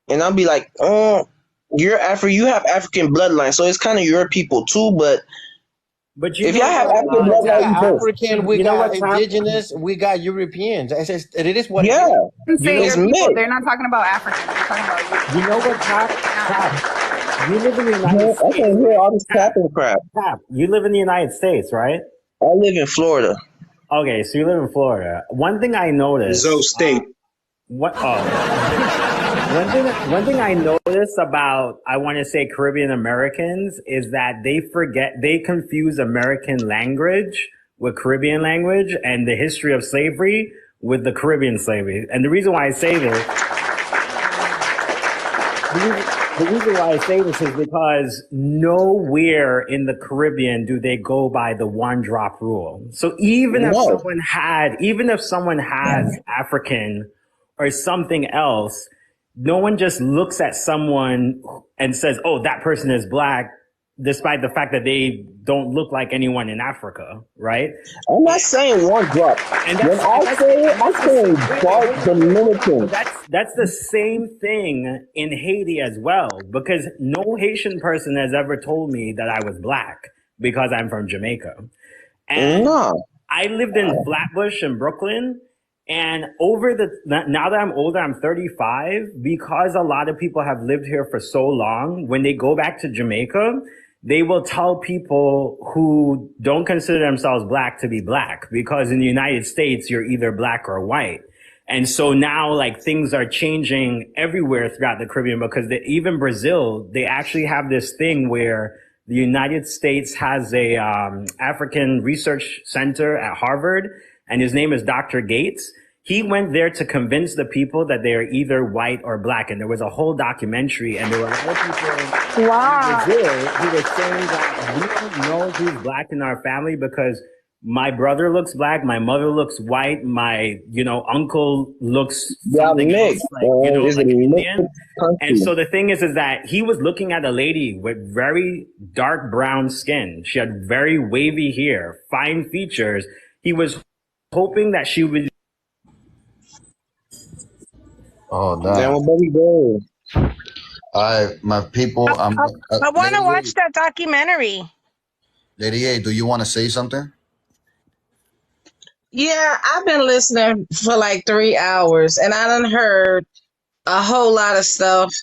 and I'll be like, "Oh, you have African bloodline, so it's kind of your people too." But if y'all have African bloodline, we got indigenous, we got Europeans. It is what. Yeah, they're not talking about Africans. They're talking about you know what, Cap? You live in the United States. I can hear all this tapping crap. You live in the United States, right? I live in Florida. Okay, so you live in Florida. One thing I noticed. Zoe State. One thing I noticed about, I want to say, Caribbean Americans is that they confuse American language with Caribbean language and the history of slavery with the Caribbean slavery. And the reason why I say this. The reason why I say this is because nowhere in the Caribbean do they go by the one drop rule. So even if someone has African or something else, no one just looks at someone and says, "Oh, that person is black," despite the fact that they don't look like anyone in Africa, right? I'm not saying one drop. And when I say it, I'm saying dark Dominican. That's the same thing in Haiti as well, because no Haitian person has ever told me that I was black because I'm from Jamaica. And I lived in Flatbush in Brooklyn. And now that I'm older, I'm 35, because a lot of people have lived here for so long, when they go back to Jamaica, they will tell people who don't consider themselves black to be black, because in the United States, you're either black or white. And so now, like, things are changing everywhere throughout the Caribbean, because even Brazil, they actually have this thing where the United States has a African research center at Harvard, and his name is Dr. Gates. He went there to convince the people that they are either white or black. And there was a whole documentary, and there were a lot of people in Brazil who were saying that we don't know who's black in our family because my brother looks black, my mother looks white, my uncle looks something else, like like Indian. And so the thing is that he was looking at a lady with very dark brown skin. She had very wavy hair, fine features. He was hoping that she would. Oh, Then damn. where we go? My people. I want to watch that documentary. Lady A, do you want to say something? Yeah, I've been listening for like 3 hours and I done heard a whole lot of stuff.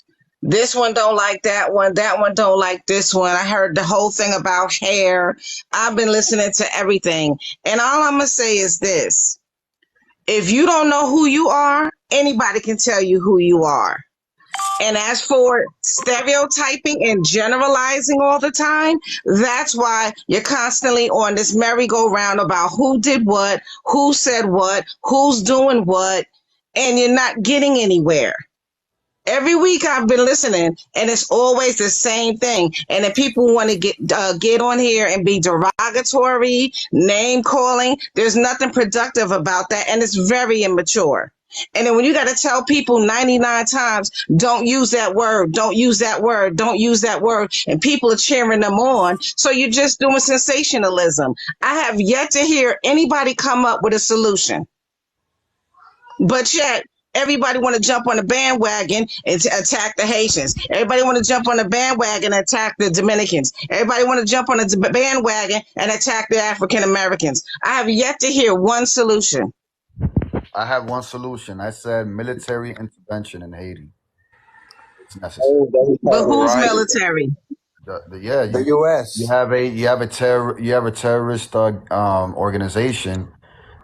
This one don't like that one don't like this one. I heard the whole thing about hair. I've been listening to everything. And all I'm going to say is this. If you don't know who you are, anybody can tell you who you are. And as for stereotyping and generalizing all the time, that's why you're constantly on this merry-go-round about who did what, who said what, who's doing what, and you're not getting anywhere. Every week I've been listening, and it's always the same thing. And if people want to get on here and be derogatory, name calling, there's nothing productive about that, and it's very immature. And then when you got to tell people 99 times, don't use that word, don't use that word, don't use that word, and people are cheering them on, so you're just doing sensationalism. I have yet to hear anybody come up with a solution. But yet, everybody want to jump on the bandwagon and attack the Haitians. Everybody want to jump on the bandwagon and attack the Dominicans. Everybody want to jump on the bandwagon and attack the African Americans. I have yet to hear one solution. I have one solution. I said military intervention in Haiti. It's necessary. But who's military? The U.S. You have a terrorist organization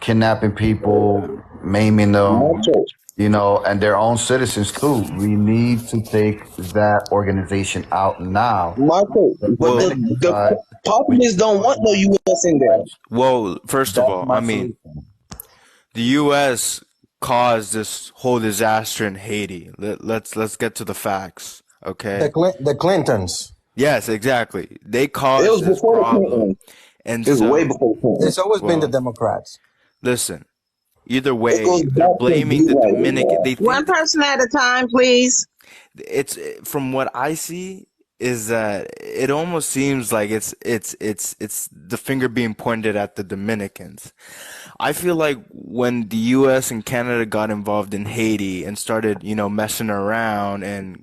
kidnapping people, maiming them, and their own citizens too. We need to take that organization out now. Michael, but the populists don't want no U.S. in there. Well, first of all, I mean, the U.S. caused this whole disaster in Haiti. Let's get to the facts, okay? The Clintons. Yes, exactly. They caused this problem. And it was way before the Clintons. It's always been the Democrats. Listen, either way, they're blaming the Dominican. One person at a time, please. It's from what I see is that it almost seems like it's the finger being pointed at the Dominicans. I feel like when the US and Canada got involved in Haiti and started, messing around and,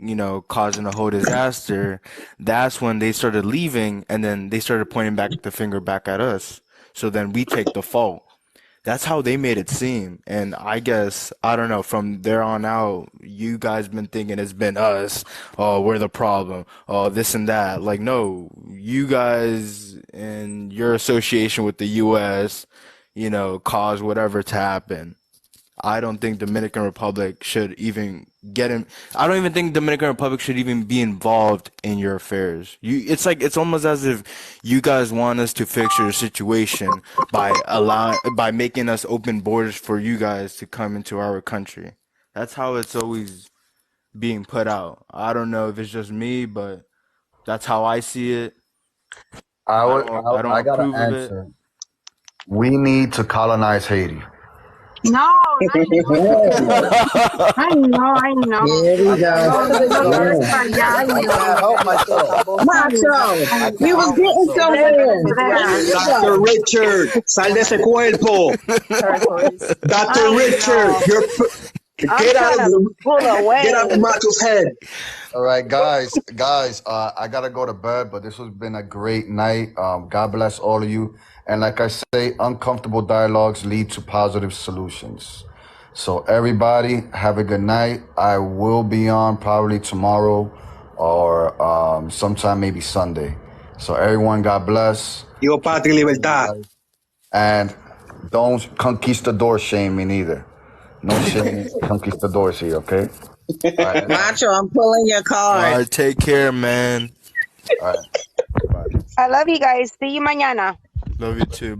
causing a whole disaster, that's when they started leaving, and then they started pointing back the finger back at us. So then we take the fault. That's how they made it seem. And I guess, I don't know, from there on out, you guys been thinking it's been us. Oh, we're the problem. Oh, this and that. Like, no, you guys and your association with the U.S., caused whatever to happen. I don't think Dominican Republic should even I don't even think Dominican Republic should even be involved in your affairs. It's almost as if you guys want us to fix your situation by making us open borders for you guys to come into our country. That's how it's always being put out. I don't know if it's just me, but that's how I see it. I got an answer. We need to colonize Haiti. No, I know. Here we go. Macho, you was getting somewhere. Dr. Richard, sal de ese cuerpo. Dr. Richard, get out of the macho's head. All right, guys, I gotta go to bed, but this has been a great night. God bless all of you. And like I say, uncomfortable dialogues lead to positive solutions. So everybody, have a good night. I will be on probably tomorrow or sometime maybe Sunday. So everyone, God bless. Yo, patria y libertad. And don't conquistador shame me neither. No shame conquistadors here, okay? Right. Macho, I'm pulling your card. All right, take care, man. All right. Bye. I love you guys. See you mañana. Love you too.